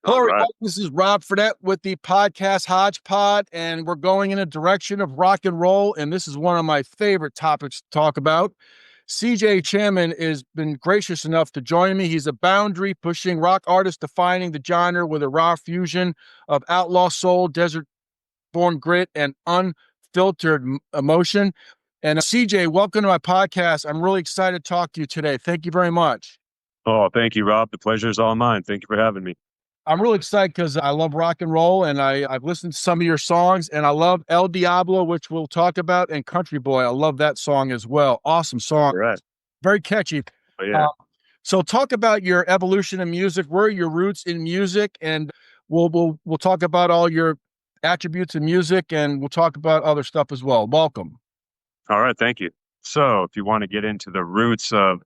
Hello, All right. everybody. This is Rob Fredette with the podcast HODGEPOD, and we're going in a direction of rock and roll. And this is one of my favorite topics to talk about. C.J Shaman has been gracious enough to join me. He's a boundary pushing rock artist defining the genre with a raw fusion of outlaw soul, desert born grit, and unfiltered emotion. And CJ, welcome to my podcast. I'm really excited to talk to you today. Thank you very much. Oh, thank you, Rob. The pleasure is all mine. Thank you for having me. I'm really excited because I love rock and roll, and I've listened to some of your songs, and I love El Diablo, which we'll talk about, and Country Boy. I love that song as well. Awesome song. All right. Very catchy. Oh, yeah. Uh, so talk about your evolution in music. Where are your roots in music? And we'll talk about all your attributes in music, and we'll talk about other stuff as well. Welcome. All right. Thank you. So, if you want to get into the roots of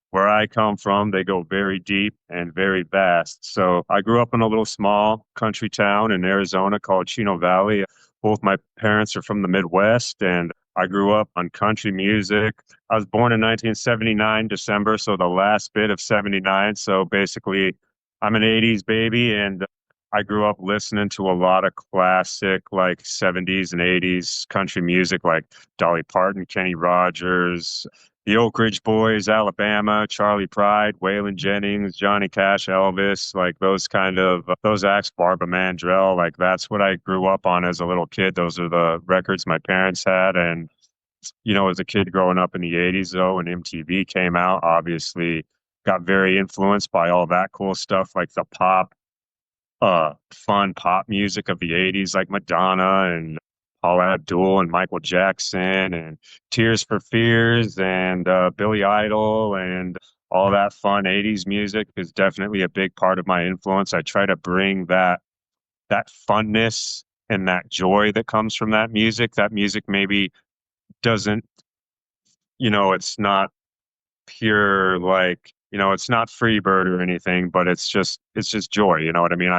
where I come from, they go very deep and very vast. So, I grew up in a little small country town in Arizona called Chino Valley. Both my parents are from the Midwest, and I grew up on country music. I was born in 1979, December, so the last bit of 79. So, basically, I'm an 80s baby, and I grew up listening to a lot of classic, like 70s and 80s country music, like Dolly Parton, Kenny Rogers, the Oak Ridge Boys, Alabama, Charlie Pride, Waylon Jennings, Johnny Cash, Elvis, like those kind of those acts, Barbara Mandrell, like that's what I grew up on as a little kid. Those are the records my parents had. And, as a kid growing up in the 80s, though, when MTV came out, obviously got very influenced by all that cool stuff, like the fun pop music of the 80s, like Madonna and Paula Abdul and Michael Jackson and Tears for Fears and Billy Idol and all that fun 80s music is definitely a big part of my influence. I try to bring that funness and that joy that comes from that music. That music maybe doesn't, it's not pure, like, it's not Freebird or anything, but it's just joy. You know what I mean?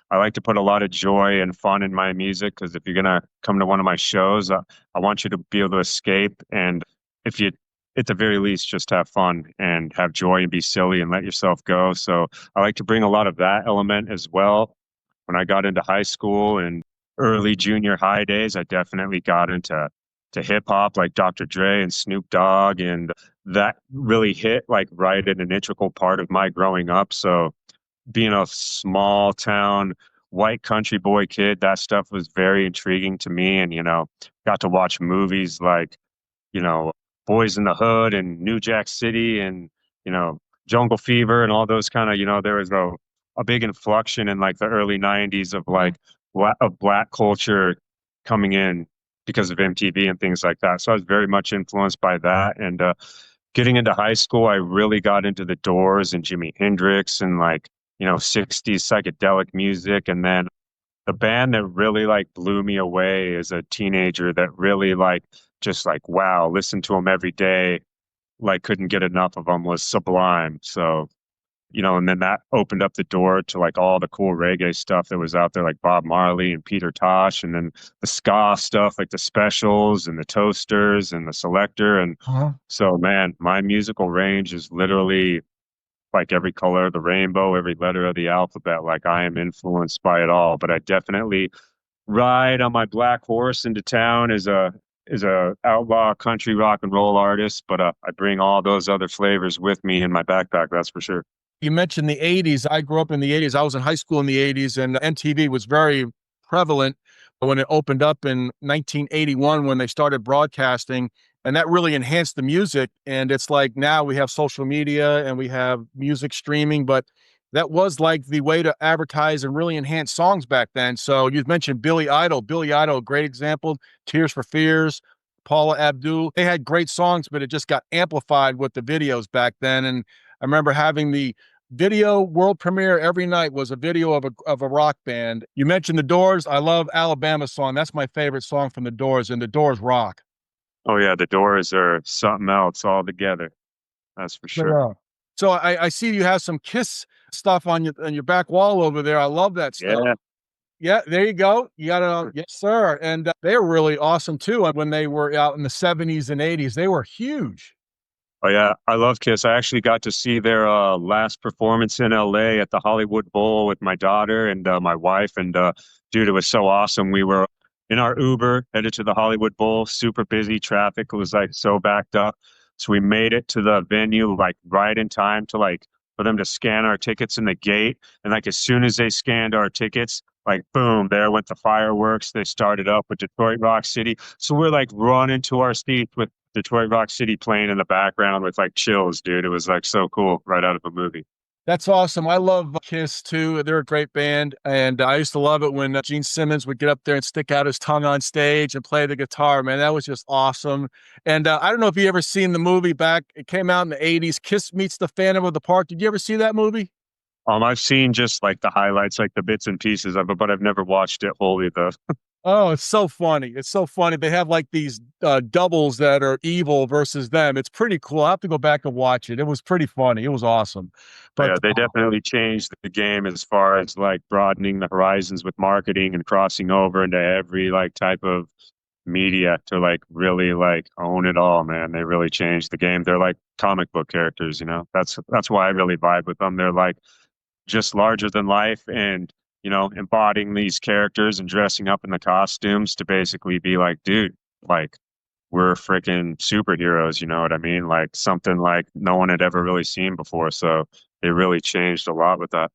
I like to put a lot of joy and fun in my music, because if you're gonna come to one of my shows, I want you to be able to escape, and if you, at the very least, just have fun and have joy and be silly and let yourself go. So I like to bring a lot of that element as well. When I got into high school and early junior high days, I definitely got into hip hop, like Dr. Dre and Snoop Dogg, and that really hit like right at an integral part of my growing up. So being a small town white country boy kid, that stuff was very intriguing to me. And, got to watch movies like, you know, Boys in the Hood and New Jack City and, you know, Jungle Fever and all those kind of, there was a big inflection in like the early 90s of like of black culture coming in because of MTV and things like that. So I was very much influenced by that. And getting into high school, I really got into the Doors and Jimi Hendrix and like, 60s psychedelic music. And then the band that really like blew me away as a teenager, that really like just like, wow, listen to them every day, like couldn't get enough of them, was Sublime. So, and then that opened up the door to like all the cool reggae stuff that was out there, like Bob Marley and Peter Tosh, and then the ska stuff like the Specials and the Toasters and the Selector. And so, man, my musical range is literally like every color of the rainbow, every letter of the alphabet. Like I am influenced by it all, but I definitely ride on my black horse into town as a outlaw country rock and roll artist. But I bring all those other flavors with me in my backpack. That's for sure. You mentioned the 80s. I grew up in the 80s. I was in high school in the 80s, and MTV was very prevalent when it opened up in 1981 when they started broadcasting, and that really enhanced the music. And it's like now we have social media and we have music streaming, but that was like the way to advertise and really enhance songs back then. So you mentioned Billy Idol. Billy Idol, a great example. Tears for Fears, Paula Abdul. They had great songs, but it just got amplified with the videos back then. And I remember having the video world premiere every night was a video of a rock band. You mentioned the Doors. I love Alabama song. That's my favorite song from the Doors, and the Doors rock. Oh yeah, the Doors are something else altogether. That's for sure. Yeah. So I see you have some Kiss stuff on your back wall over there. I love that stuff. Yeah. Yeah, there you go. You got it. Yes, sir. And they were really awesome too. When they were out in the 70s and 80s, they were huge. Oh yeah, I love Kiss. I actually got to see their last performance in LA at the Hollywood Bowl with my daughter and my wife. And dude, it was so awesome. We were in our Uber headed to the Hollywood Bowl, super busy traffic. It was like so backed up. So we made it to the venue like right in time to like for them to scan our tickets in the gate. And like as soon as they scanned our tickets, like boom, there went the fireworks. They started up with Detroit Rock City. So we're like running to our seats with Detroit Rock City playing in the background with like chills, dude. It was like so cool, right out of a movie. That's awesome. I love Kiss too. They're a great band. And I used to love it when Gene Simmons would get up there and stick out his tongue on stage and play the guitar. Man, that was just awesome. And I don't know if you ever seen the movie back, it came out in the 80s, Kiss Meets the Phantom of the Park. Did you ever see that movie? I've seen just like the highlights, like the bits and pieces of it, but I've never watched it wholly though. Oh, it's so funny. It's so funny. They have like these doubles that are evil versus them. It's pretty cool. I have to go back and watch it. It was pretty funny. It was awesome. But Yeah, they definitely changed the game as far as like broadening the horizons with marketing and crossing over into every like type of media to like really like own it all, man. They really changed the game. They're like comic book characters, you know. That's why I really vibe with them. They're like just larger than life and embodying these characters and dressing up in the costumes to basically be like, dude, like we're freaking superheroes, you know what I mean? Like something like no one had ever really seen before. So they really changed a lot with that.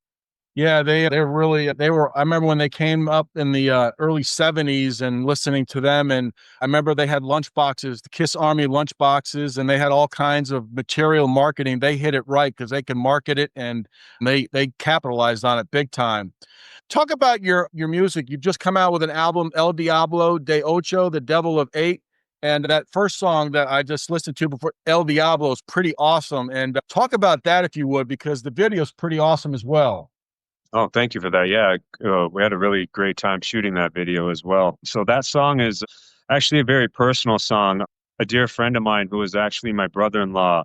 yeah, they're really they were. I remember when they came up in the early '70s and listening to them, and I remember they had lunch boxes, the Kiss Army lunch boxes, and they had all kinds of material marketing. They hit it right because they can market it, and they capitalized on it big time. Talk about your music. You've just come out with an album, El Diablo de Ocho, The Devil of Eight. And that first song that I just listened to before, El Diablo, is pretty awesome. And talk about that if you would, because the video is pretty awesome as well. Oh, thank you for that. Yeah, we had a really great time shooting that video as well. So that song is actually a very personal song. A dear friend of mine who was actually my brother-in-law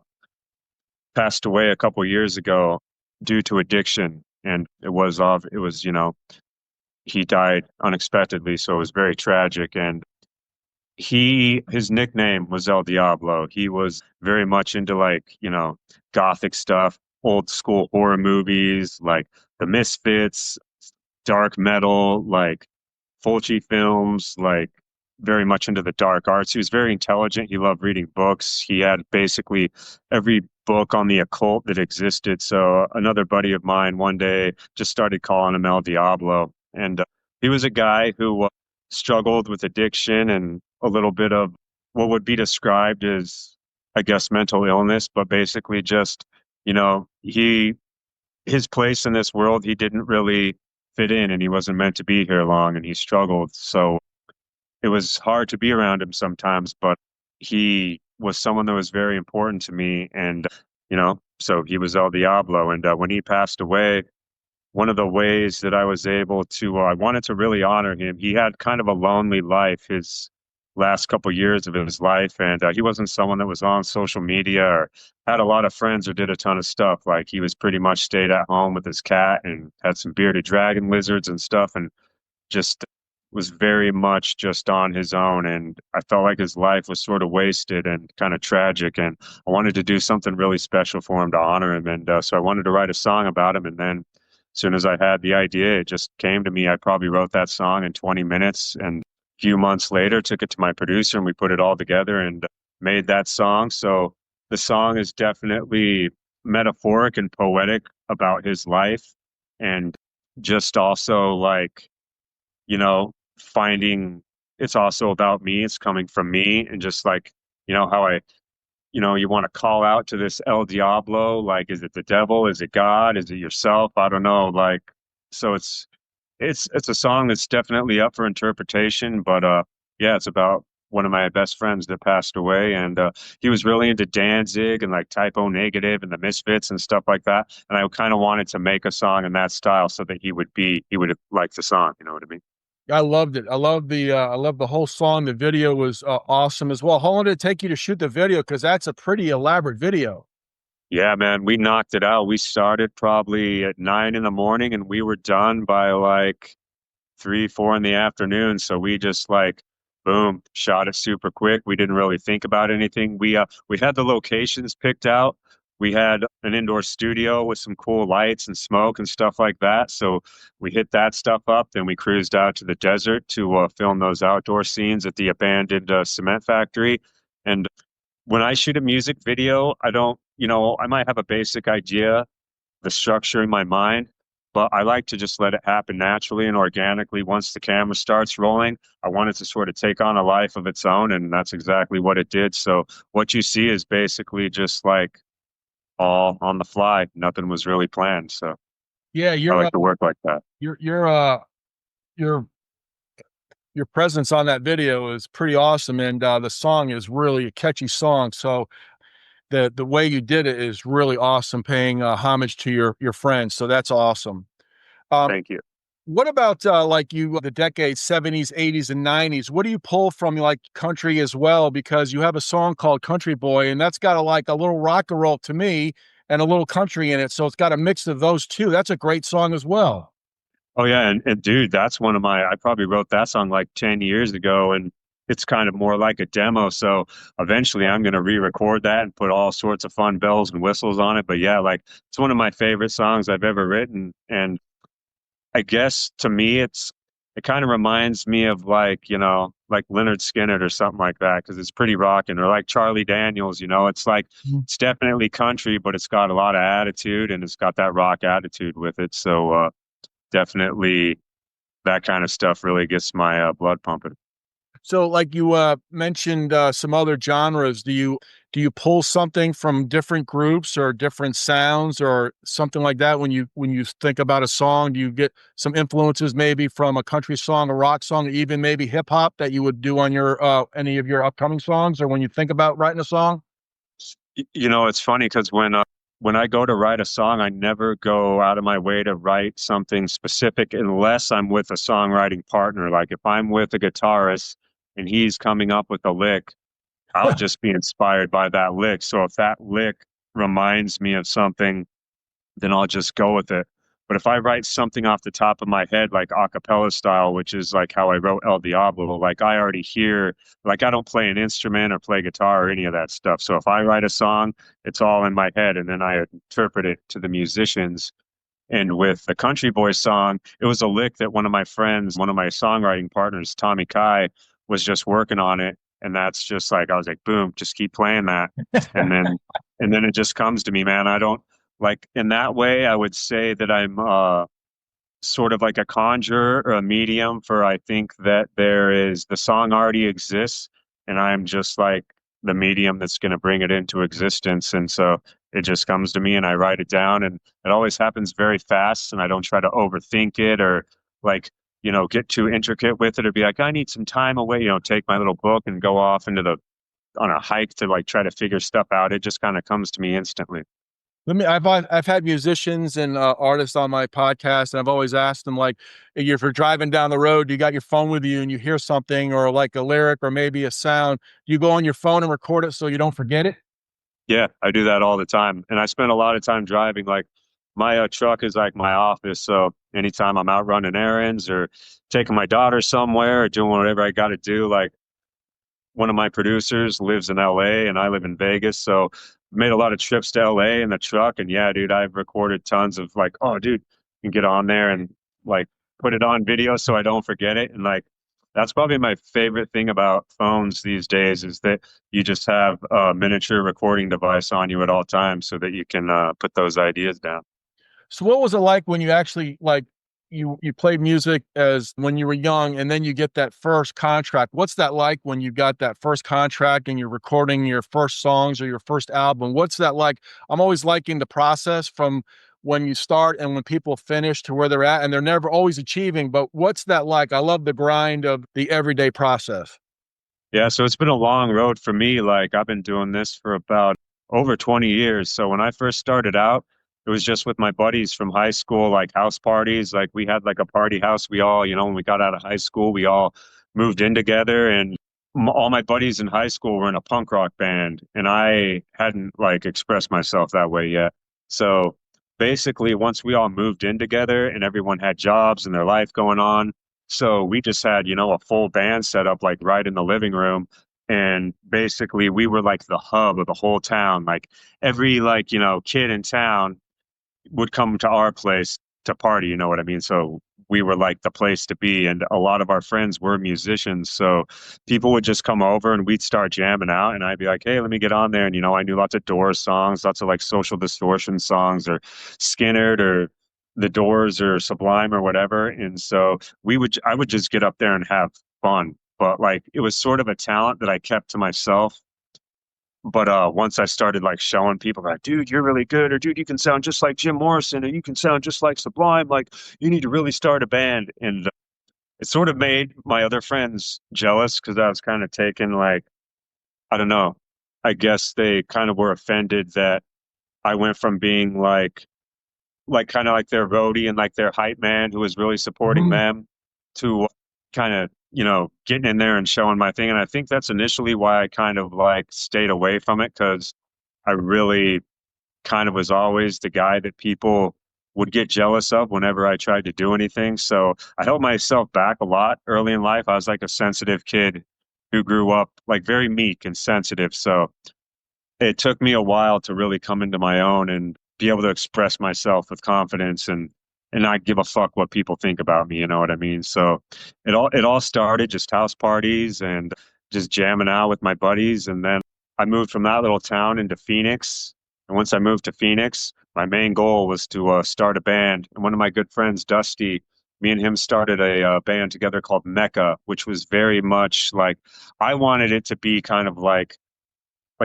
passed away a couple years ago due to addiction, and it was he died unexpectedly, so it was very tragic. And his nickname was El Diablo. He was very much into like gothic stuff, old school horror movies, like The Misfits, dark metal, like Fulci films, like very much into the dark arts. He was very intelligent. He loved reading books. He had basically every book on the occult that existed. So another buddy of mine one day just started calling him El Diablo. And he was a guy who struggled with addiction and a little bit of what would be described as, I guess, mental illness, but basically just, his place in this world, he didn't really fit in and he wasn't meant to be here long and he struggled. So it was hard to be around him sometimes, but he was someone that was very important to me. And, so he was El Diablo. And when he passed away, one of the ways that I was able to, I wanted to really honor him. He had kind of a lonely life his last couple years of his life, and he wasn't someone that was on social media or had a lot of friends or did a ton of stuff. Like he was pretty much stayed at home with his cat and had some bearded dragon lizards and stuff, and just was very much just on his own. And I felt like his life was sort of wasted and kind of tragic. And I wanted to do something really special for him to honor him. And so I wanted to write a song about him. And then as soon as I had the idea, it just came to me. I probably wrote that song in 20 minutes. And a few months later, took it to my producer and we put it all together and made that song. So the song is definitely metaphoric and poetic about his life. And just also like, finding it's also about me. It's coming from me and just like, how you want to call out to this El Diablo. Like, is it the devil? Is it God? Is it yourself? I don't know. Like, so it's a song that's definitely up for interpretation, but yeah, it's about one of my best friends that passed away, and he was really into Danzig and like Typo Negative and the Misfits and stuff like that. And I kind of wanted to make a song in that style so that he would like the song. You know what I mean? I loved it. I love the whole song. The video was awesome as well. How long did it take you to shoot the video? Because that's a pretty elaborate video. Yeah, man, we knocked it out. We started probably at 9 in the morning, and we were done by like 3, 4 in the afternoon. So we just like boom, shot it super quick. We didn't really think about anything. We had the locations picked out. We had an indoor studio with some cool lights and smoke and stuff like that. So we hit that stuff up. Then we cruised out to the desert to film those outdoor scenes at the abandoned cement factory. And when I shoot a music video, I don't, I might have a basic idea, the structure in my mind, but I like to just let it happen naturally and organically. Once the camera starts rolling, I want it to sort of take on a life of its own, and that's exactly what it did. So what you see is basically just like all on the fly. Nothing was really planned. So Yeah, I like to work like that. your your your presence on that video is pretty awesome, and the song is really a catchy song. So the way you did it is really awesome, paying homage to your friends. So that's awesome. Um, Thank you. what about like you the decades 70s, 80s, and 90s? What do you pull from like country as well? Because you have a song called Country Boy, and that's got a little rock and roll to me and a little country in it. So it's got a mix of those two. That's a great song as well. Oh yeah, and dude, that's one of my. I probably wrote that song like 10 years ago, and it's kind of more like a demo. So eventually, I'm gonna re-record that and put all sorts of fun bells and whistles on it. But yeah, like it's one of my favorite songs I've ever written, and I guess to me, it kind of reminds me of like like Leonard Skinner or something like that because it's pretty rocking, or like Charlie Daniels. It's like Mhm. it's definitely country, but it's got a lot of attitude and it's got that rock attitude with it. So definitely that kind of stuff really gets my blood pumping. So, like you mentioned, some other genres. Do you pull something from different groups or different sounds or something like that when you think about a song? Do you get some influences maybe from a country song, a rock song, or even maybe hip hop that you would do on your any of your upcoming songs, or when you think about writing a song? It's funny because when I go to write a song, I never go out of my way to write something specific unless I'm with a songwriting partner. Like if I'm with a guitarist and he's coming up with a lick, I'll just be inspired by that lick. So if that lick reminds me of something, then I'll just go with it. But if I write something off the top of my head, like a cappella style, which is like how I wrote El Diablo, like I already hear, like I don't play an instrument or play guitar or any of that stuff. So if I write a song, it's all in my head and then I interpret it to the musicians. And with the Country Boy song, it was a lick that one of my friends, one of my songwriting partners, Tommy Kai, was just working on it. And that's just like, I was like, boom, just keep playing that. And then, and then it just comes to me, man. I don't like in that way, I would say that I'm, sort of like a conjure or a medium for I think that there is the song already exists and I'm just like the medium that's going to bring it into existence. And so it just comes to me and I write it down and it always happens very fast and I don't try to overthink it or like get too intricate with it or be like I need some time away, take my little book and go off into the on a hike to like try to figure stuff out. It just kind of comes to me instantly. I've had musicians and artists on my podcast, and I've always asked them like, if you're driving down the road, you got your phone with you, and you hear something or like a lyric or maybe a sound, you go on your phone and record it so you don't forget it. Yeah, I do that all the time. And I spend a lot of time driving. Like my truck is like my office. So anytime I'm out running errands or taking my daughter somewhere or doing whatever I got to do, like one of my producers lives in LA and I live in Vegas. So made a lot of trips to LA in the truck. And yeah, dude, I've recorded tons of like, oh, dude, you can get on there and like put it on video so I don't forget it. And like, that's probably my favorite thing about phones these days is that you just have a miniature recording device on you at all times so that you can put those ideas down. So what was it like when you actually like you played music as when you were young and then you get that first contract? What's that like when you got that first contract and you're recording your first songs or your first album? What's that like? I'm always liking the process from when you start and when people finish to where they're at and they're never always achieving, but what's that like? I love the grind of the everyday process. Yeah, so it's been a long road for me. Like I've been doing this for about over 20 years. So when I first started out, it was just with my buddies from high school, like house parties. Like we had like a party house. We all, when we got out of high school, we all moved in together and all my buddies in high school were in a punk rock band and I hadn't like expressed myself that way yet. So basically once we all moved in together and everyone had jobs and their life going on, So we just had, a full band set up like right in the living room. And basically we were like the hub of the whole town. Like every like, kid in town would come to our place to party, you know what I mean? So we were like the place to be. And a lot of our friends were musicians. So people would just come over and we'd start jamming out. And I'd be like, hey, let me get on there. And, I knew lots of Doors songs, lots of like Social Distortion songs or Skinnerd or The Doors or Sublime or whatever. And so I would just get up there and have fun. But like it was sort of a talent that I kept to myself. But once I started like showing people like, dude, you're really good, or dude, you can sound just like Jim Morrison, or you can sound just like Sublime, like you need to really start a band. And it sort of made my other friends jealous because I was kind of taken like, I don't know, I guess they kind of were offended that I went from being like kind of like their roadie and like their hype man who was really supporting Mhm. them to kind of, getting in there and showing my thing. And I think that's initially why I kind of like stayed away from it because I really kind of was always the guy that people would get jealous of whenever I tried to do anything. So I held myself back a lot early in life. I was like a sensitive kid who grew up like very meek and sensitive. So it took me a while to really come into my own and be able to express myself with confidence and not give a fuck what people think about me, you know what I mean? So it all started just house parties and just jamming out with my buddies. And then I moved from that little town into Phoenix. And once I moved to Phoenix, my main goal was to start a band. And one of my good friends, Dusty, me and him started a band together called Mecca, which was very much like I wanted it to be kind of like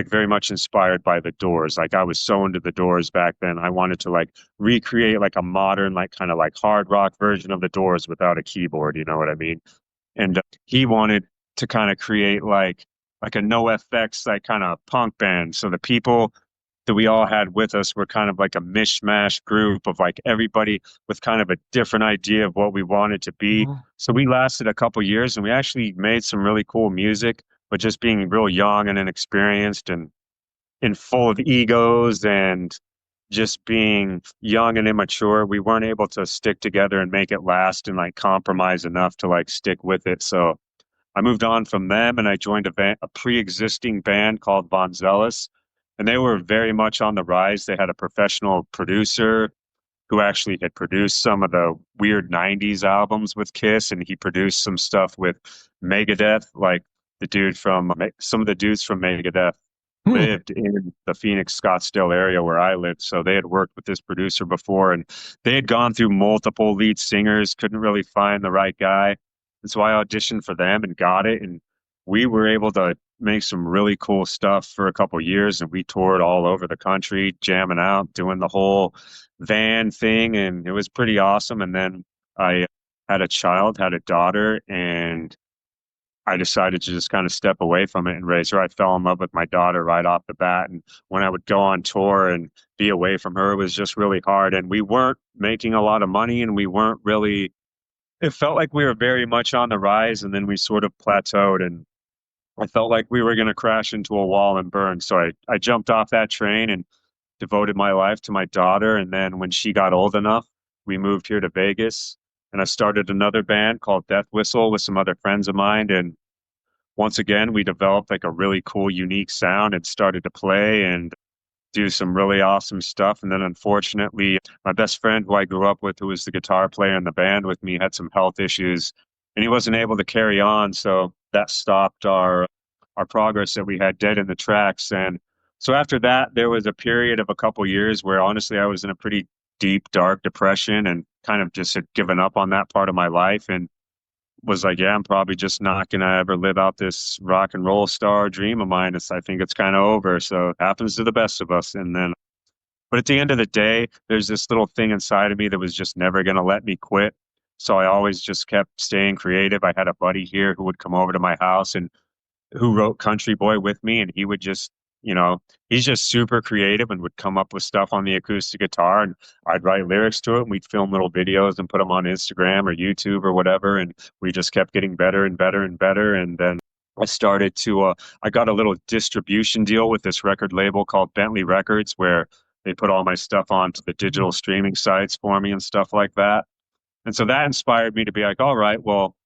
very much inspired by the Doors. Like I was so into the Doors back then. I wanted to like recreate like a modern, like kind of like hard rock version of the Doors without a keyboard. You know what I mean? And he wanted to kind of create like a no FX like kind of punk band. So the people that we all had with us were kind of like a mishmash group of like everybody with kind of a different idea of what we wanted to be. Mhm. So we lasted a couple years and we actually made some really cool music, but just being real young and inexperienced and full of egos and just being young and immature, we weren't able to stick together and make it last and like compromise enough to like stick with it. So I moved on from them and I joined a pre-existing band called Von Zealous, and they were very much on the rise. They had a professional producer who actually had produced some of the weird 90s albums with Kiss, and he produced some stuff with Megadeth, like some of the dudes from Megadeth Hmm. lived in the Phoenix Scottsdale area where I lived. So they had worked with this producer before and they had gone through multiple lead singers, couldn't really find the right guy. And so I auditioned for them and got it. And we were able to make some really cool stuff for a couple years. And we toured all over the country, jamming out, doing the whole van thing. And it was pretty awesome. And then I had a child, had a daughter, and I decided to just kind of step away from it and raise her. I fell in love with my daughter right off the bat. And when I would go on tour and be away from her, it was just really hard. And we weren't making a lot of money and we weren't really, it felt like we were very much on the rise. And then we sort of plateaued and I felt like we were going to crash into a wall and burn. So I jumped off that train and devoted my life to my daughter. And then when she got old enough, we moved here to Vegas and I started another band called Death Whistle with some other friends of mine. And once again, we developed like a really cool, unique sound and started to play and do some really awesome stuff. And then unfortunately, my best friend who I grew up with, who was the guitar player in the band with me, had some health issues and he wasn't able to carry on. So that stopped our progress that we had dead in the tracks. And so after that, there was a period of a couple years where honestly I was in a pretty deep, dark depression and kind of just had given up on that part of my life. And was like, yeah, I'm probably just not gonna ever live out this rock and roll star dream of mine. I think it's kind of over. So it happens to the best of us. And then, but at the end of the day, there's this little thing inside of me that was just never gonna let me quit. So I always just kept staying creative. I had a buddy here who would come over to my house and who wrote Country Boy with me, and he would just, you know, he's just super creative and would come up with stuff on the acoustic guitar, and I'd write lyrics to it, and we'd film little videos and put them on Instagram or YouTube or whatever, and we just kept getting better and better and better, and then I started to, I got a little distribution deal with this record label called Bentley Records, where they put all my stuff onto the digital streaming sites for me and stuff like that. And so that inspired me to be like, all right, well,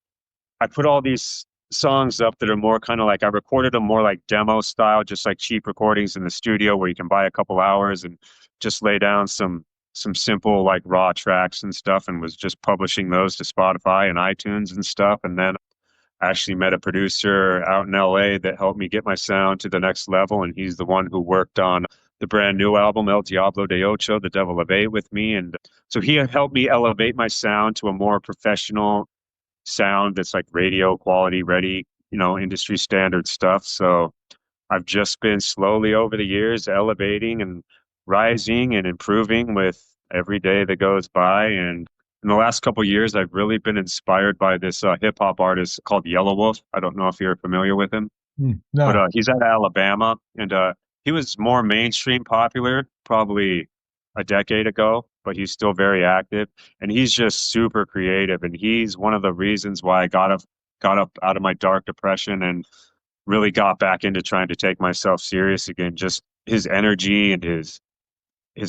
I put all these songs up that are more kind of like I recorded them more like demo style, just like cheap recordings in the studio where you can buy a couple hours and just lay down some simple like raw tracks and stuff, and was just publishing those to Spotify and iTunes and stuff. And then I actually met a producer out in LA that helped me get my sound to the next level, and he's the one who worked on the brand new album El Diablo de Ocho, The Devil of Eight, with me. And so he helped me elevate my sound to a more professional sound that's like radio quality ready, industry standard stuff. So I've just been slowly over the years elevating and rising and improving with every day that goes by. And in the last couple of years, I've really been inspired by this hip hop artist called Yellow Wolf. I don't know if you're familiar with him, but No. he's out of Alabama, and he was more mainstream popular probably a decade ago, but he's still very active, and he's just super creative. And he's one of the reasons why I got up out of my dark depression and really got back into trying to take myself serious again. Just his energy and his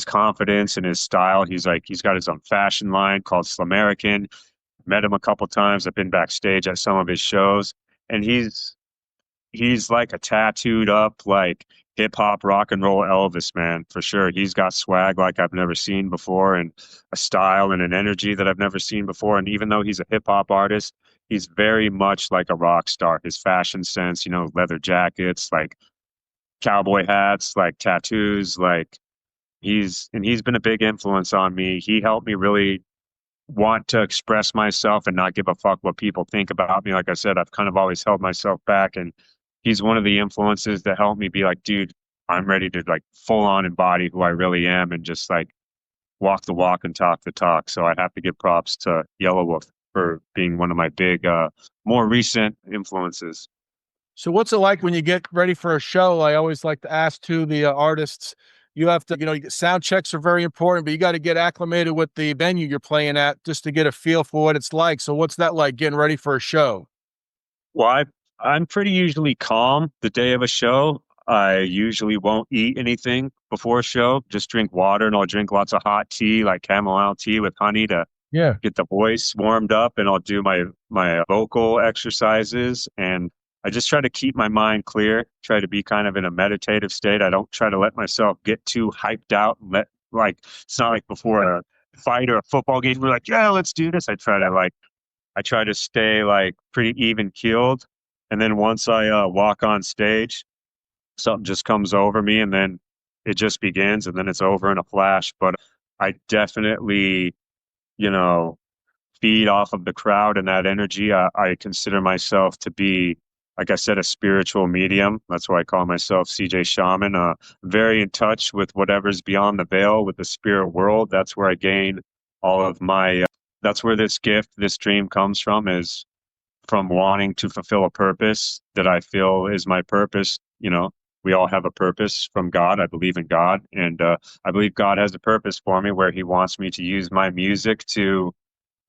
confidence and his style. He's got his own fashion line called Slamerican. Met him a couple times. I've been backstage at some of his shows, and he's like a tattooed up like hip hop rock and roll Elvis, man, for sure. He's got swag like I've never seen before, and a style and an energy that I've never seen before. And even though he's a hip hop artist, he's very much like a rock star. His fashion sense, leather jackets, like cowboy hats, like tattoos, like he's been a big influence on me. He helped me really want to express myself and not give a fuck what people think about me. Like I said, I've kind of always held myself back, and he's one of the influences that helped me be like, dude, I'm ready to like full on embody who I really am and just like walk the walk and talk the talk. So I have to give props to Yellow Wolf for being one of my big, more recent influences. So what's it like when you get ready for a show? I always like to ask to the artists, you have to, sound checks are very important, but you got to get acclimated with the venue you're playing at just to get a feel for what it's like. So what's that like getting ready for a show? Well, I'm pretty usually calm the day of a show. I usually won't eat anything before a show, just drink water, and I'll drink lots of hot tea, like chamomile tea with honey to Yeah. get the voice warmed up, and I'll do my vocal exercises, and I just try to keep my mind clear, try to be kind of in a meditative state. I don't try to let myself get too hyped out and like it's not like before a fight or a football game we're like, yeah, let's do this. I try to stay like pretty even keeled. And then once I walk on stage, something just comes over me, and then it just begins, and then it's over in a flash. But I definitely, you know, feed off of the crowd and that energy. I consider myself to be, like I said, a spiritual medium. That's why I call myself C.J. Shaman. Very in touch with whatever's beyond the veil, with the spirit world. That's where I gain all of my. That's where this gift, this dream comes from. Is from wanting to fulfill a purpose that I feel is my purpose. We all have a purpose from God. I believe in God, and I believe God has a purpose for me where He wants me to use my music to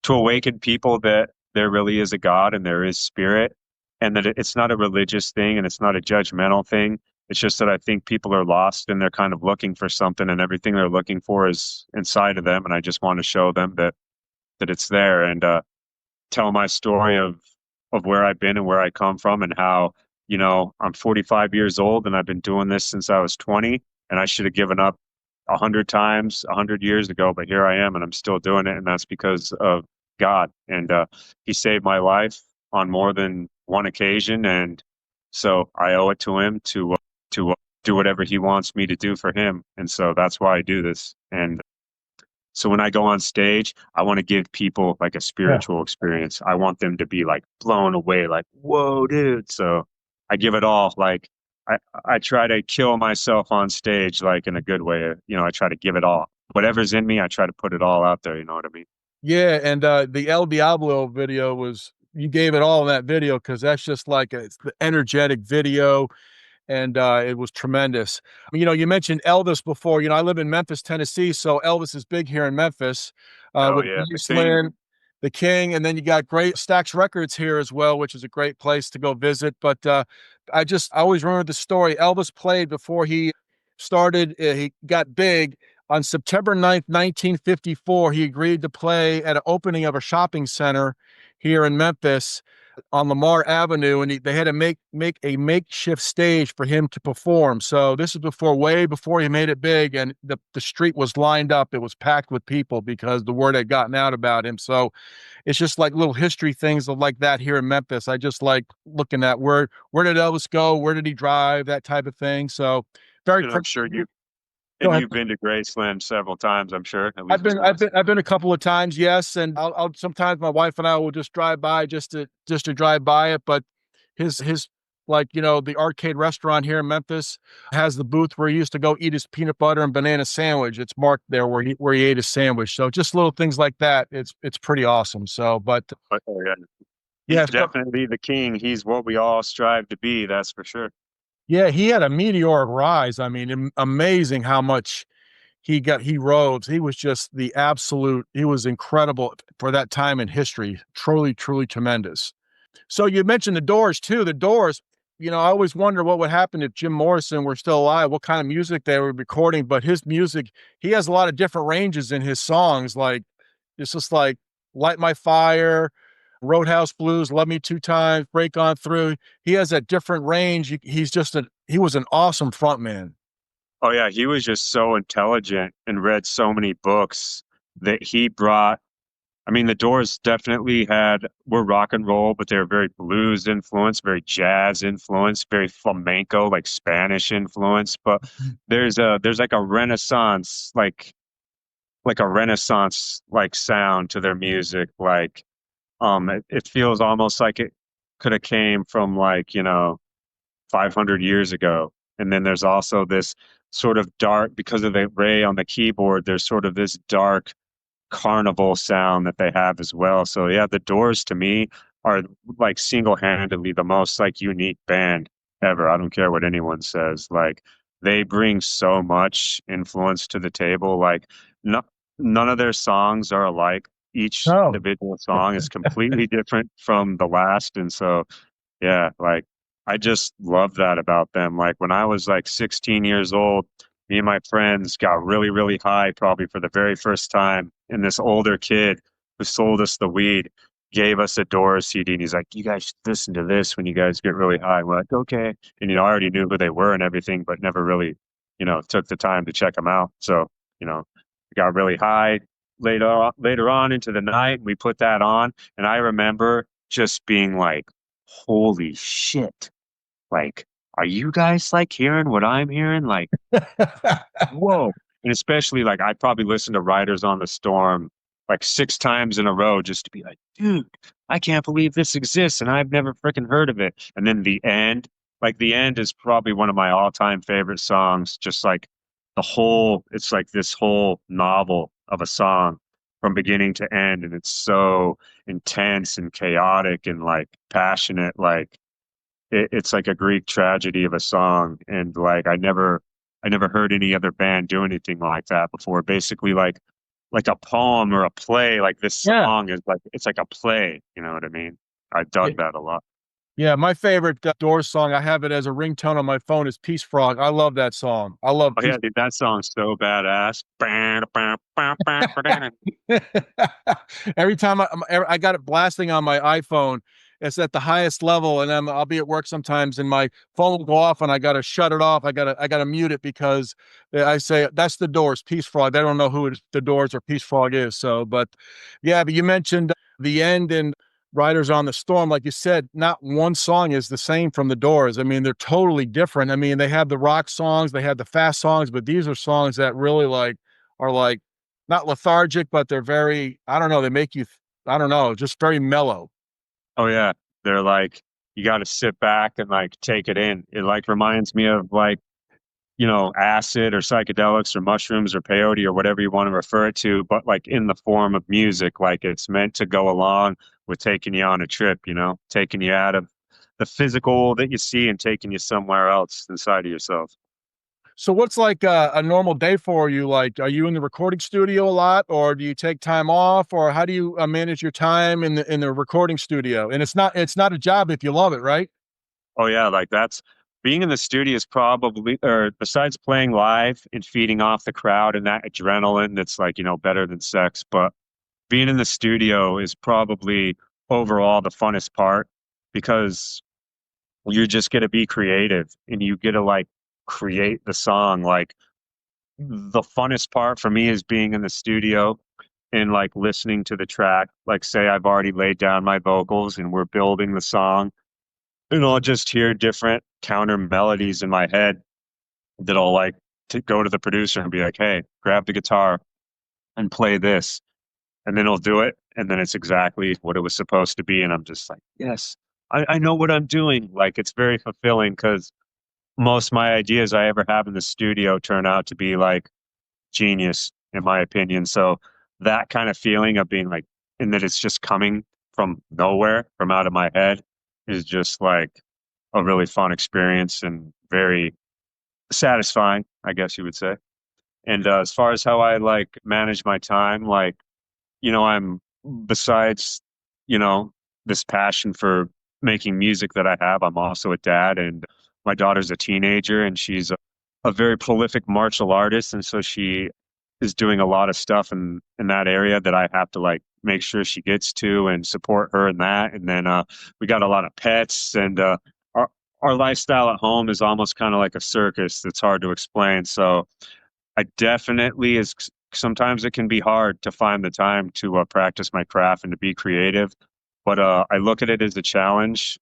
awaken people that there really is a God and there is spirit, and that it's not a religious thing and it's not a judgmental thing. It's just that I think people are lost and they're kind of looking for something, and everything they're looking for is inside of them. And I just want to show them that it's there, and tell my story of where I've been and where I come from, and how, I'm 45 years old and I've been doing this since I was 20, and I should have given up 100 times 100 years ago, but here I am and I'm still doing it. And that's because of God. And He saved my life on more than one occasion. And so I owe it to Him to do whatever He wants me to do for Him. And so that's why I do this. And so when I go on stage, I want to give people like a Yeah. spiritual experience. I want them to be like blown away, like, whoa, dude. So I give it all. Like I, I try to kill myself on stage, like in a good way. I try to give it all. Whatever's in me, I try to put it all out there. You know what I mean? Yeah, and the El Diablo video was you gave it all in that video because that's just like it's the energetic video, and it was tremendous. You mentioned Elvis before. I live in Memphis, Tennessee, so Elvis is big here in Memphis Oh with yeah, the king. Graceland, the King, and then you got great Stax Records here as well, which is a great place to go visit. But I always remember the story. Elvis played before he started. He got big On September 9th, 1954, he agreed to play at an opening of a shopping center here in Memphis on Lamar Avenue, and they had to make a makeshift stage for him to perform. So this is way before he made it big, and the street was lined up. It was packed with people because the word had gotten out about him. So it's just like little history things like that here in Memphis. I just like looking at where did Elvis go, where did he drive, that type of thing. So very. And I'm sure Go ahead. you've been to Graceland several times, I'm sure, at I've least been, I've once. been, I've been a couple of times, yes, and I'll sometimes my wife and I will just drive by just to drive by it. But his like the arcade restaurant here in Memphis has the booth where he used to go eat his peanut butter and banana sandwich. It's marked there where he ate his sandwich. So just little things like that. It's pretty awesome. So, but But yeah, yeah, he's so, definitely the king. He's what we all strive to be, that's for sure. yeah, he had a meteoric rise. I mean, amazing how much he rose. He was just he was incredible for that time in history. Truly, truly tremendous. So you mentioned the Doors too. The Doors, I always wonder what would happen if Jim Morrison were still alive, what kind of music they were recording. But his music, he has a lot of different ranges in his songs. Like it's just like Light My Fire, Roadhouse Blues, Love Me Two Times, Break On Through. He has a different range. He was an awesome frontman. Oh yeah, he was just so intelligent and read so many books that he brought. I mean, the Doors definitely were rock and roll, but they were very blues influenced, very jazz influenced, very flamenco, like Spanish influence. But there's like a Renaissance, like a Renaissance like sound to their music. Like it feels almost like it could have came from 500 years ago. And then there's also this sort of dark, because of the Ray on the keyboard, there's sort of this dark carnival sound that they have as well. So yeah, the Doors to me are like single-handedly the most like unique band ever. I don't care what anyone says. Like they bring so much influence to the table. Like no, none of their songs are alike. Each Oh, individual song is completely different from the last. And so yeah, like I just love that about them. Like when I was like 16 years old, me and my friends got really, really high, probably for the very first time. And this older kid who sold us the weed gave us a Doors CD, and he's like, "You guys should listen to this when you guys get really high." We're like, "Okay," and I already knew who they were and everything, but never really, took the time to check them out. So, we got really high later on into the night. We put that on, and I remember just being like, holy shit. Like, are you guys like hearing what I'm hearing? Like, whoa. And especially like I probably listened to Riders on the Storm like 6 times in a row just to be like, dude, I can't believe this exists and I've never freaking heard of it. And then the end is probably one of my all-time favorite songs. Just like it's like this whole novel of a song from beginning to end. And it's so intense and chaotic and like passionate. Like it's like a Greek tragedy of a song. And like I never heard any other band do anything like that before. Basically like a poem or a play. Like this yeah. song is like it's like a play, you know what I mean? I dug that a lot. Yeah, my favorite Doors song, I have it as a ringtone on my phone, is Peace Frog. I love that song. I love Oh Peace. yeah, dude, that song's so badass. Every time I got it blasting on my iPhone, it's at the highest level, and I'll be at work sometimes, and my phone will go off, and I got to shut it off. I got to mute it because I say that's the Doors, Peace Frog. They don't know who the Doors or Peace Frog is. So, but yeah, but you mentioned the end and Riders on the Storm. Like you said, not one song is the same from the Doors. I mean, they're totally different. I mean, they have the rock songs, they have the fast songs, but these are songs that really are like not lethargic, but they're very, I don't know, they make you, I don't know, just very mellow. Oh yeah. They're like you gotta sit back and like take it in. It like reminds me of like acid or psychedelics or mushrooms or peyote or whatever you want to refer it to, but like in the form of music, like it's meant to go along with taking you on a trip, taking you out of the physical that you see and taking you somewhere else inside of yourself. So what's like a normal day for you? Like, are you in the recording studio a lot, or do you take time off, or how do you manage your time in the recording studio? And it's not a job if you love it, right? Oh yeah, like being in the studio is probably, or besides playing live and feeding off the crowd and that adrenaline that's like, better than sex, but being in the studio is probably overall the funnest part because you just get to be creative and you get to like create the song. Like the funnest part for me is being in the studio and like listening to the track. Like, say I've already laid down my vocals and we're building the song, and I'll just hear different counter melodies in my head that I'll like to go to the producer and be like, hey, grab the guitar and play this. And then he'll do it. And then it's exactly what it was supposed to be. And I'm just like, yes, I know what I'm doing. Like, it's very fulfilling because most of my ideas I ever have in the studio turn out to be like genius, in my opinion. So that kind of feeling of being like, and that it's just coming from nowhere, from out of my head, is just like a really fun experience and very satisfying, I guess you would say. And as far as how I like manage my time, like, I'm besides, you know, this passion for making music that I have, I'm also a dad, and my daughter's a teenager and she's a very prolific martial artist. And so she is doing a lot of stuff in that area that I have to like make sure she gets to and support her in that. And then we got a lot of pets, and our our lifestyle at home is almost kind of like a circus that's hard to explain. So I definitely is sometimes it can be hard to find the time to practice my craft and to be creative, but I look at it as a challenge.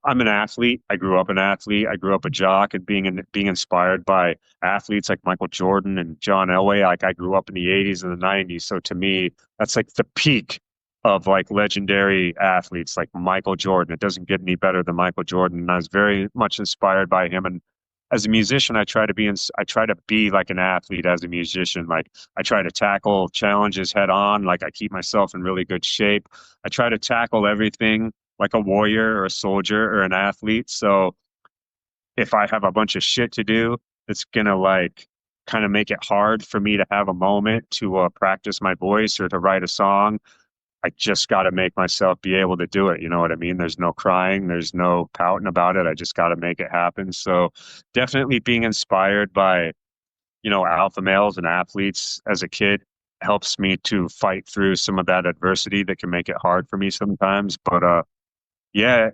I'm an athlete. I grew up an athlete. I grew up a jock, and being inspired by athletes like Michael Jordan and John Elway. Like I grew up in the '80s and the '90s, so to me, that's like the peak of like legendary athletes like Michael Jordan. It doesn't get any better than Michael Jordan, and I was very much inspired by him. And as a musician, I try to be like an athlete as a musician. Like I try to tackle challenges head on. Like I keep myself in really good shape. I try to tackle everything like a warrior or a soldier or an athlete. So if I have a bunch of shit to do, it's gonna like kind of make it hard for me to have a moment to practice my voice or to write a song. I just got to make myself be able to do it. You know what I mean? There's no crying, there's no pouting about it. I just got to make it happen. So definitely being inspired by, alpha males and athletes as a kid helps me to fight through some of that adversity that can make it hard for me sometimes. But yeah,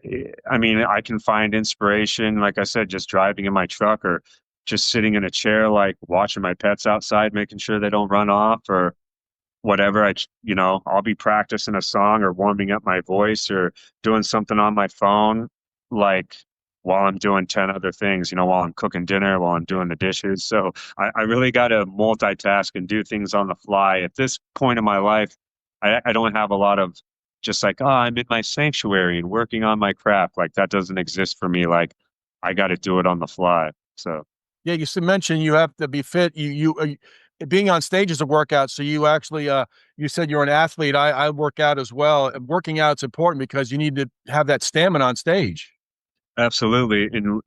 I mean, I can find inspiration, like I said, just driving in my truck or just sitting in a chair, like watching my pets outside, making sure they don't run off or whatever. I'll be practicing a song or warming up my voice or doing something on my phone, like while I'm doing 10 other things, while I'm cooking dinner, while I'm doing the dishes. So I really got to multitask and do things on the fly. At this point in my life, I don't have a lot of just like, oh, I'm in my sanctuary and working on my craft. Like that doesn't exist for me. Like I got to do it on the fly. So. Yeah, mentioned you have to be fit. Being on stage is a workout. So you actually, you said you're an athlete. I work out as well. Working out's important because you need to have that stamina on stage. Absolutely. And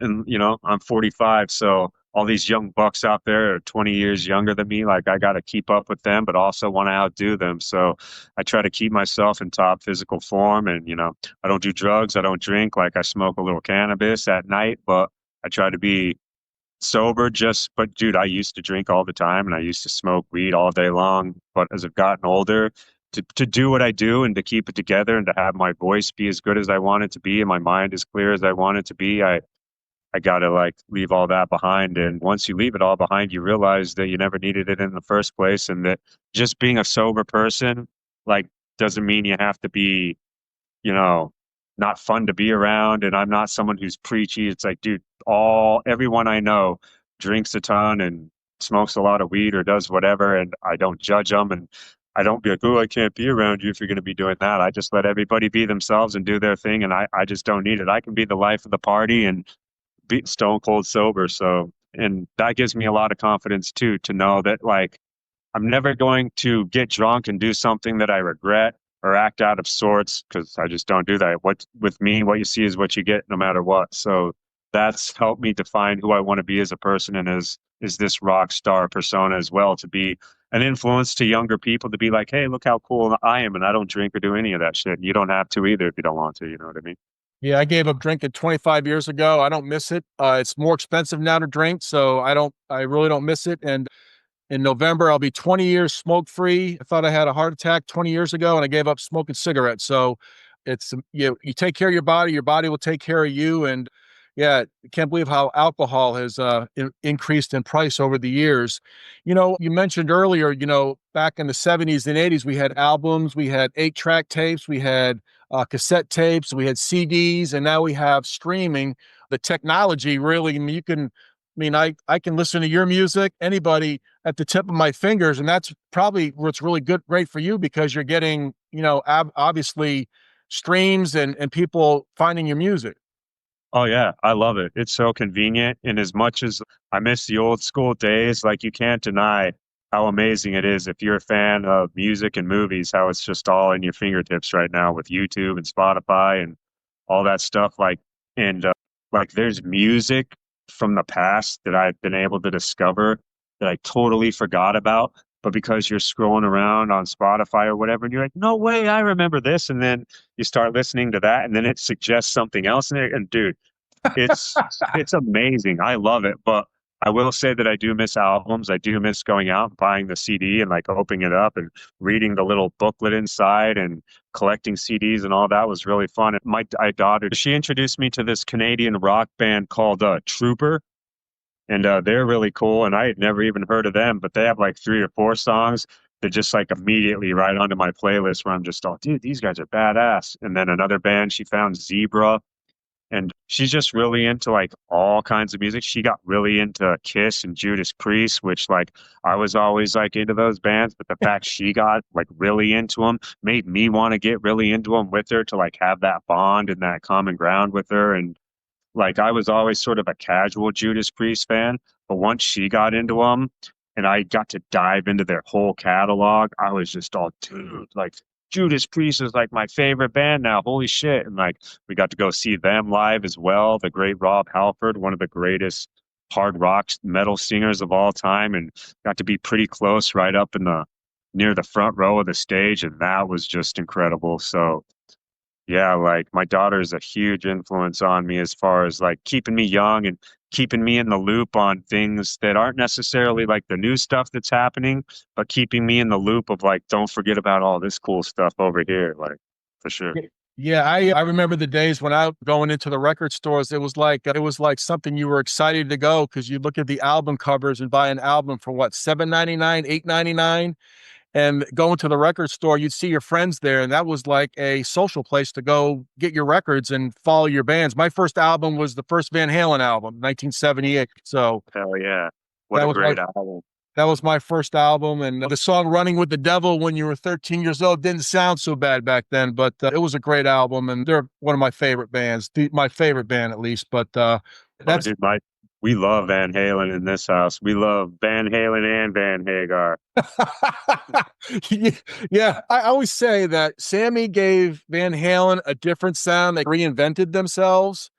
I'm 45, so all these young bucks out there are 20 years younger than me. Like I got to keep up with them, but also want to outdo them. So I try to keep myself in top physical form. And, I don't do drugs. I don't drink. Like I smoke a little cannabis at night, but I try to be sober. But dude, I used to drink all the time and I used to smoke weed all day long. But as I've gotten older, to do what I do and to keep it together and to have my voice be as good as I want it to be and my mind as clear as I want it to be, I gotta like leave all that behind. And once you leave it all behind, you realize that you never needed it in the first place, and that just being a sober person, like, doesn't mean you have to be, you know, not fun to be around. And I'm not someone who's preachy. It's like, dude, everyone I know drinks a ton and smokes a lot of weed or does whatever, and I don't judge them. And I don't be like, oh, I can't be around you if you're going to be doing that. I just let everybody be themselves and do their thing. And I just don't need it. I can be the life of the party and be stone cold sober. So, and that gives me a lot of confidence too, to know that like, I'm never going to get drunk and do something that I regret or act out of sorts, because I just don't do that. With me, what you see is what you get no matter what. So that's helped me define who I want to be as a person, and is this rock star persona as well, to be an influence to younger people, to be like, hey, look how cool I am and I don't drink or do any of that shit. You don't have to either if you don't want to, you know what I mean? Yeah, I gave up drinking 25 years ago. I don't miss it. It's more expensive now to drink, so I really don't miss it. And in November, I'll be 20 years smoke free. I thought I had a heart attack 20 years ago and I gave up smoking cigarettes. So it's, you take care of your body will take care of you. And yeah, I can't believe how alcohol has increased in price over the years. You mentioned earlier, back in the 70s and 80s, we had albums, we had 8-track tapes, we had cassette tapes, we had CDs, and now we have streaming. The technology really, I mean, I can listen to your music, anybody at the tip of my fingers. And that's probably what's really great for you because you're getting, obviously streams and people finding your music. Oh yeah, I love it. It's so convenient. And as much as I miss the old school days, like you can't deny how amazing it is if you're a fan of music and movies, how it's just all in your fingertips right now with YouTube and Spotify and all that stuff. Like there's music from the past that I've been able to discover that I totally forgot about. But because you're scrolling around on Spotify or whatever, and you're like, no way, I remember this. And then you start listening to that, and then it suggests something else. And dude, it's amazing. I love it. But I will say that I do miss albums. I do miss going out and buying the CD and like opening it up and reading the little booklet inside and collecting CDs and all that was really fun. My daughter, she introduced me to this Canadian rock band called Trooper. And they're really cool. And I had never even heard of them, but they have like 3 or 4 songs that just like immediately right onto my playlist where I'm just, oh, dude, these guys are badass. And then another band she found, Zebra, and she's just really into like all kinds of music. She got really into Kiss and Judas Priest, which like I was always like into those bands, but the fact she got like really into them made me want to get really into them with her to like have that bond and that common ground with her. And like I was always sort of a casual Judas Priest fan, but once she got into them and I got to dive into their whole catalog, I was just all, dude, like Judas Priest is like my favorite band now. Holy shit. And like we got to go see them live as well. The great Rob Halford, one of the greatest hard rock metal singers of all time, and got to be pretty close right up in the near the front row of the stage. And that was just incredible. So yeah, like my daughter is a huge influence on me as far as like keeping me young and keeping me in the loop on things that aren't necessarily like the new stuff that's happening, but keeping me in the loop of like, don't forget about all this cool stuff over here, like for sure. Yeah, I remember the days when I going into the record stores. It was like something you were excited to go because you look at the album covers and buy an album for what, $7.99, $8.99, and going to the record store, you'd see your friends there, and that was like a social place to go get your records and follow your bands. My first album was the first Van Halen album, 1978. So Hell yeah. What that a was my great album. that was my first album, and the song "Running with the Devil" when you were 13 years old didn't sound so bad back then, but it was a great album, and they're one of my favorite bands, my favorite band at least. But Oh, that's dude, we love Van Halen in this house. We love Van Halen and Van Hagar. yeah. I always say that Sammy gave Van Halen a different sound. They reinvented themselves.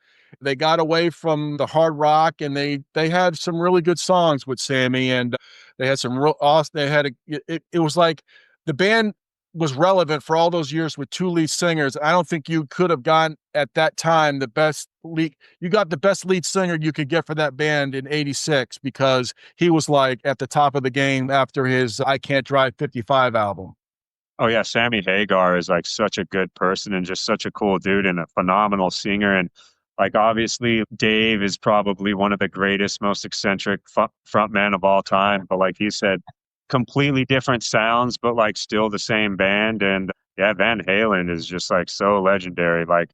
They got away from the hard rock, and they had some really good songs with Sammy, and they had some real awesome. It was like the band was relevant for all those years with 2 lead singers. I don't think you could have gotten at that time the best lead. You got the best lead singer you could get for that band in '86 because he was like at the top of the game after his "I Can't Drive 55" album. Oh yeah, Sammy Hagar is like such a good person and just such a cool dude and a phenomenal singer. And like obviously Dave is probably one of the greatest, most eccentric frontmen of all time. But like he said, completely different sounds, but like still the same band. And yeah, Van Halen is just like so legendary. Like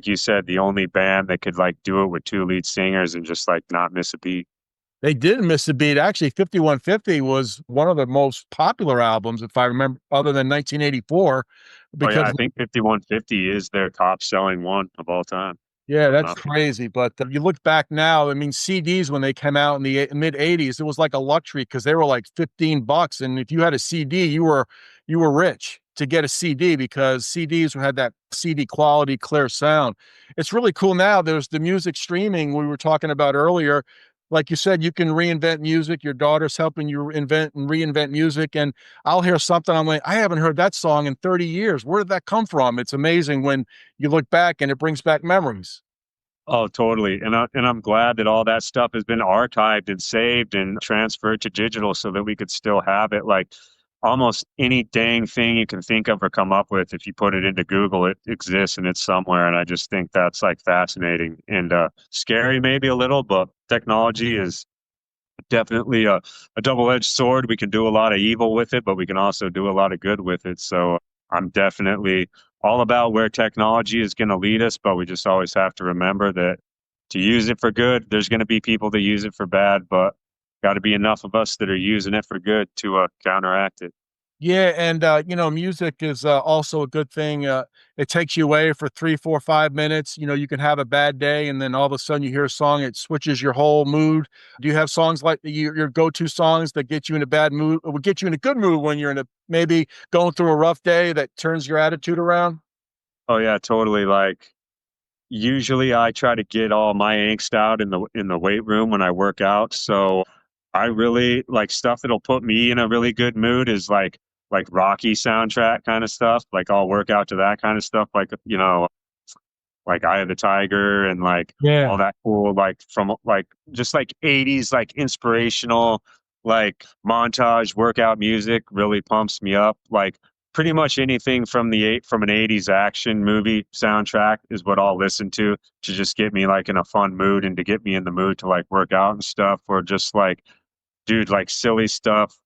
you said, the only band that could like do it with 2 lead singers and just like not miss a beat. They didn't miss a beat. Actually, 5150 was one of the most popular albums, if I remember, other than 1984, Oh yeah, because I think 5150 is their top selling one of all time. yeah, I'm that's not crazy. But you look back now, I mean, CDs when they came out in the mid '80s, it was like a luxury because they were like $15, and if you had a CD, you were rich to get a CD because CDs had that CD quality, clear sound. It's really cool now. There's the music streaming we were talking about earlier. like you said, you can reinvent music. Your daughter's helping you invent and reinvent music. And I'll hear something, I'm like, I haven't heard that song in 30 years. Where did that come from? It's amazing when you look back and it brings back memories. Oh, totally. And I'm glad that all that stuff has been archived and saved and transferred to digital so that we could still have it. Like almost any dang thing you can think of or come up with, if you put it into Google, it exists and it's somewhere. And I just think that's like fascinating and scary, maybe a little, but technology is definitely a double-edged sword. We can do a lot of evil with it, but we can also do a lot of good with it. So I'm definitely all about where technology is going to lead us, but we just always have to remember that to use it for good, there's going to be people that use it for bad, but got to be enough of us that are using it for good to counteract it. Yeah, and music is also a good thing. It takes you away for 3, 4, 5 minutes. You can have a bad day, and then all of a sudden you hear a song, it switches your whole mood. Do you have songs like your go-to songs that get you in a bad mood, or would get you in a good mood when you're in a maybe going through a rough day that turns your attitude around? Oh yeah, totally. Like usually I try to get all my angst out in the weight room when I work out. So I really like stuff that'll put me in a really good mood is like Rocky soundtrack kind of stuff. Like I'll work out to that kind of stuff like Eye of the Tiger and like all Yeah. that cool like from like just like 80s like inspirational like montage workout music really pumps me up. Like pretty much anything from from an 80s action movie soundtrack is what I'll listen to just get me like in a fun mood and to get me in the mood to like work out and stuff, or just like dude like silly stuff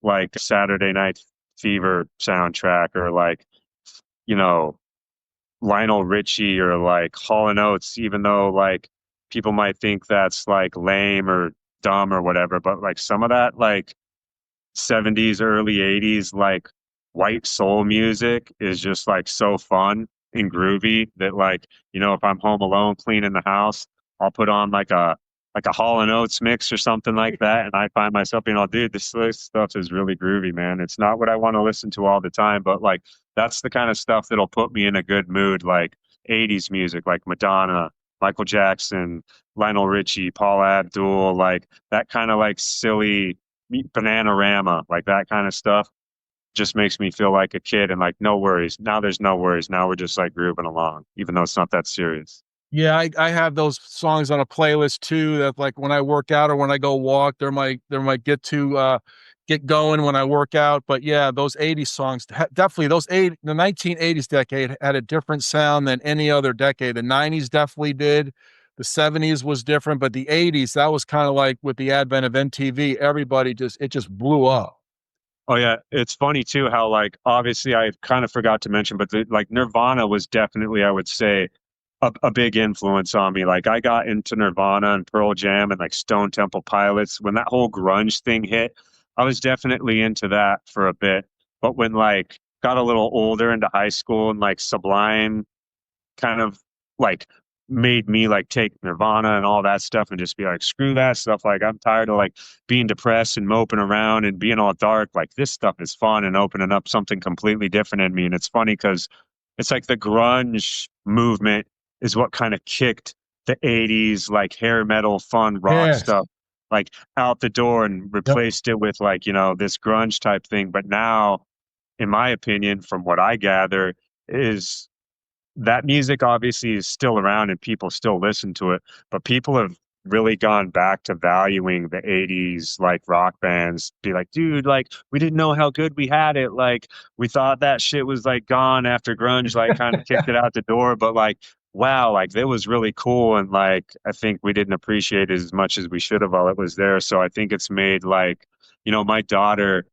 like Saturday Night Fever soundtrack, or like you know Lionel Richie or like Hall and Oates, even though like people might think that's like lame or dumb or whatever, but like some of that like 70s, early 80s, like white soul music is just like so fun and groovy that like, if I'm home alone cleaning the house, I'll put on like a Hall and Oates mix or something like that. And I find myself being all, dude, this stuff is really groovy, man. It's not what I want to listen to all the time, but like that's the kind of stuff that'll put me in a good mood, like 80s music, like Madonna, Michael Jackson, Lionel Richie, Paul Abdul, like that kind of like silly Bananarama, like that kind of stuff just makes me feel like a kid and like no worries. Now there's no worries. Now we're just like grooving along, even though it's not that serious. Yeah, I have those songs on a playlist too that like when I work out or when I go walk, they're my get going when I work out. But yeah, those 80s songs definitely the 1980s decade had a different sound than any other decade. The 90s definitely did. The 70s was different, but the 80s, that was kind of like with the advent of MTV, everybody just blew up. Oh yeah, it's funny too how like obviously I kind of forgot to mention, but like Nirvana was definitely I would say a big influence on me. Like I got into Nirvana and Pearl Jam and like Stone Temple Pilots when that whole grunge thing hit. I was definitely into that for a bit, but when like got a little older into high school and like Sublime kind of like made me like take Nirvana and all that stuff and just be like, screw that stuff. Like I'm tired of like being depressed and moping around and being all dark. Like this stuff is fun and opening up something completely different in me. And it's funny because it's like the grunge movement is what kind of kicked the 80s like hair metal fun rock Yes. stuff like out the door and Yep. replaced it with like, this grunge type thing. But now, in my opinion, from what I gather, is that music obviously is still around and people still listen to it, but people have really gone back to valuing the 80s like rock bands. Be like, dude, like we didn't know how good we had it. Like we thought that shit was like gone after grunge like kind of kicked it out the door, but like wow, like that was really cool, and like I think we didn't appreciate it as much as we should have while it was there. So I think it's made like, my daughter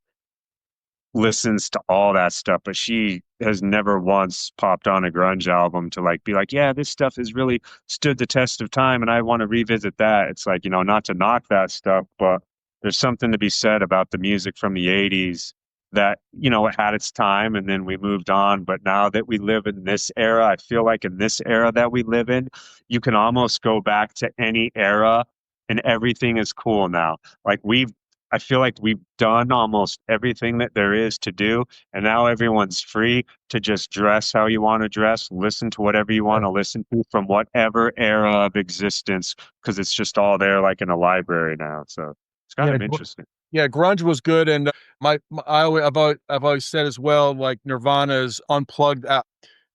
listens to all that stuff, but she has never once popped on a grunge album to like be like, yeah, this stuff has really stood the test of time and I want to revisit that. It's like, not to knock that stuff, but there's something to be said about the music from the 80s that, it had its time and then we moved on. But now that we live in this era, I feel like in this era that we live in, you can almost go back to any era and everything is cool now. Like we've I feel like we've done almost everything that there is to do, and now everyone's free to just dress how you want to dress, listen to whatever you want to listen to from whatever era of existence, because it's just all there like in a library now. So it's kind Yeah, of interesting. yeah, grunge was good, and I've always said as well, like Nirvana's unplugged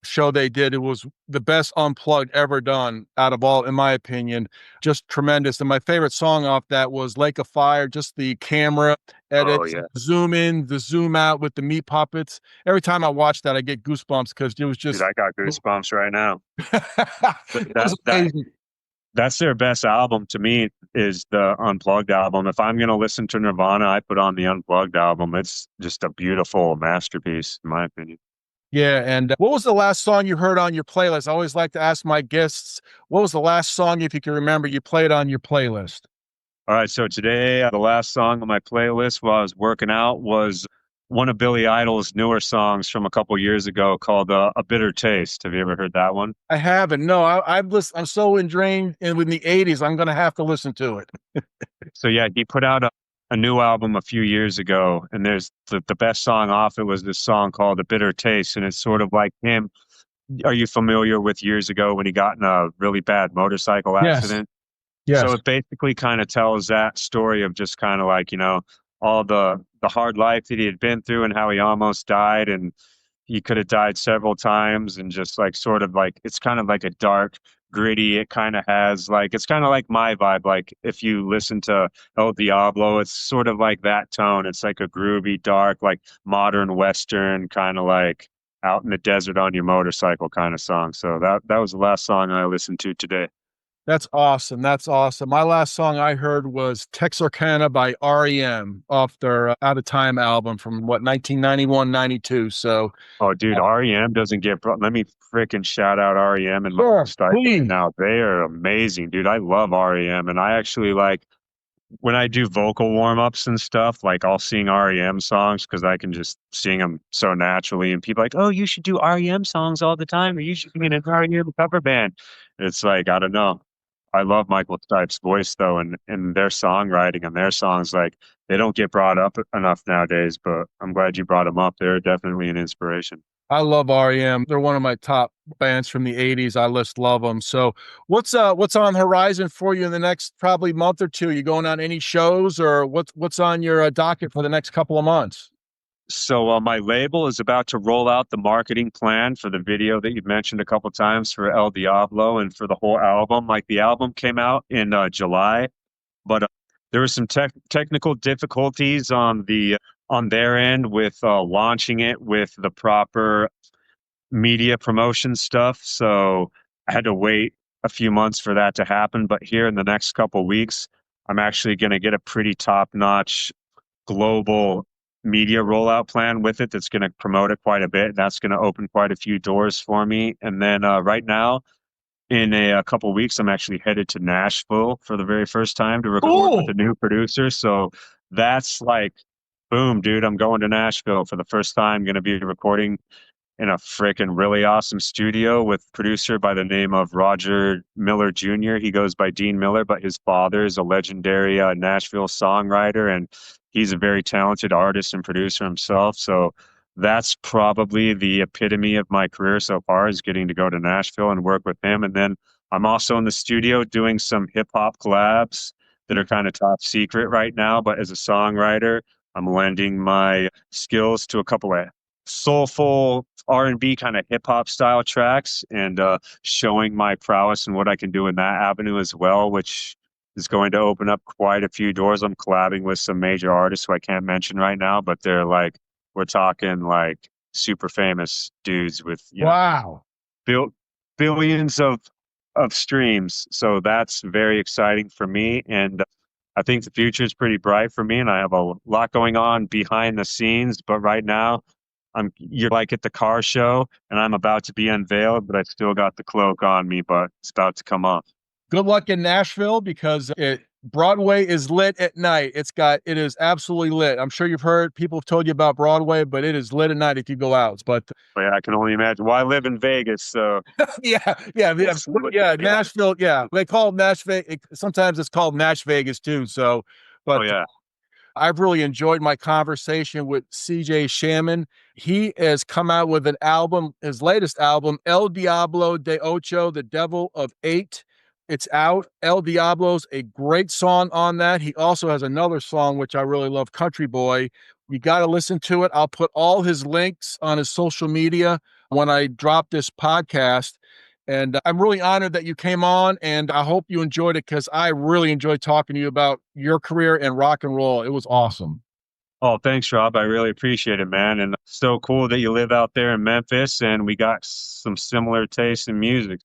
show they did, it was the best unplugged ever done out of all, in my opinion. Just tremendous. And my favorite song off that was Lake of Fire. Just the camera Oh edits, yeah, zoom in, the zoom out with the meat puppets. Every time I watch that, I get goosebumps because it was dude, just I got goosebumps right now. it That was that amazing. that's their best album to me is the Unplugged album. If I'm gonna listen to Nirvana, I put on the Unplugged album. It's just a beautiful masterpiece, in my opinion. Yeah, and what was the last song you heard on your playlist? I always like to ask my guests, what was the last song, if you can remember, you played on your playlist? All right, so today the last song on my playlist while I was working out was one of Billy Idol's newer songs from a couple years ago called "A Bitter Taste." Have you ever heard that one? I haven't. No, I'm so ingrained in the '80s. I'm gonna have to listen to it. So yeah, he put out a new album a few years ago, and there's the best song off it was this song called "A Bitter Taste," and it's sort of like him. Are you familiar with years ago when he got in a really bad motorcycle Yes. accident? So Yes. it basically kind of tells that story of just kind of like, all the hard life that he had been through and how he almost died and he could have died several times and just like sort of like it's kind of like a dark, gritty. It kind of has like it's kind of like my vibe. Like if you listen to El Diablo, it's sort of like that tone. It's like a groovy, dark, like modern Western kind of like out in the desert on your motorcycle kind of song. So that was the last song I listened to today. That's awesome. That's awesome. My last song I heard was Texarkana by REM off their Out of Time album from what, 1991, 92. So, Oh, dude, REM doesn't get. Let me freaking shout out REM and Michael sure, Stipe right please. now. They are amazing, dude. I love REM, and I actually like when I do vocal warm ups and stuff. Like I'll sing REM songs because I can just sing them so naturally. And people are like, oh, you should do REM songs all the time, or you should be in an REM cover band. It's like I don't know. I love Michael Stipe's voice though, and their songwriting and their songs like they don't get brought up enough nowadays. But I'm glad you brought them up. They're definitely an inspiration. I love REM. They're one of my top bands from the '80s. I just love them. So, what's on the horizon for you in the next probably month or two? You going on any shows, or what's on your docket for the next couple of months? So my label is about to roll out the marketing plan for the video that you've mentioned a couple times for El Diablo and for the whole album. Like the album came out in July, but there were some technical difficulties on their end with launching it with the proper media promotion stuff. So I had to wait a few months for that to happen. But here in the next couple weeks, I'm actually going to get a pretty top notch global media rollout plan with it that's going to promote it quite a bit. That's going to open quite a few doors for me. And then right now, in a couple weeks, I'm actually headed to Nashville for the very first time to record with Cool. a new producer. So that's like, boom, dude, I'm going to Nashville for the first time. Going to be recording in a freaking really awesome studio with producer by the name of Roger Miller Jr. He goes by Dean Miller, but his father is a legendary Nashville songwriter, and he's a very talented artist and producer himself. So that's probably the epitome of my career so far is getting to go to Nashville and work with him. And then I'm also in the studio doing some hip hop collabs that are kind of top secret right now. But as a songwriter, I'm lending my skills to a couple of soulful R&B kind of hip hop style tracks and showing my prowess and what I can do in that avenue as well, which is going to open up quite a few doors. I'm collabing with some major artists who I can't mention right now, but they're like, we're talking like super famous dudes with, Wow. bil- billions of streams. So that's very exciting for me. And I think the future is pretty bright for me, and I have a lot going on behind the scenes. But right now, you're like at the car show, and I'm about to be unveiled, but I still got the cloak on me, but it's about to come off. Good luck in Nashville because Broadway is lit at night. It is absolutely lit. I'm sure you've heard people have told you about Broadway, but it is lit at night if you go out. But But yeah, I can only imagine. Well, I live in Vegas, so yeah, yeah, yeah, it's lit. yeah, Nashville. Yeah, they call it Nashville. Sometimes it's called Nash Vegas too. So, Oh but yeah. I've really enjoyed my conversation with C.J. Shaman. He has come out with an album, his latest album, El Diablo de Ocho, The Devil of Eight. It's out. El Diablo's a great song on that. He also has another song, which I really love, Country Boy. You got to listen to it. I'll put all his links on his social media when I drop this podcast. And I'm really honored that you came on, and I hope you enjoyed it because I really enjoyed talking to you about your career and rock and roll. It was awesome. Oh, thanks, Rob. I really appreciate it, man. And so cool that you live out there in Memphis and we got some similar tastes in music.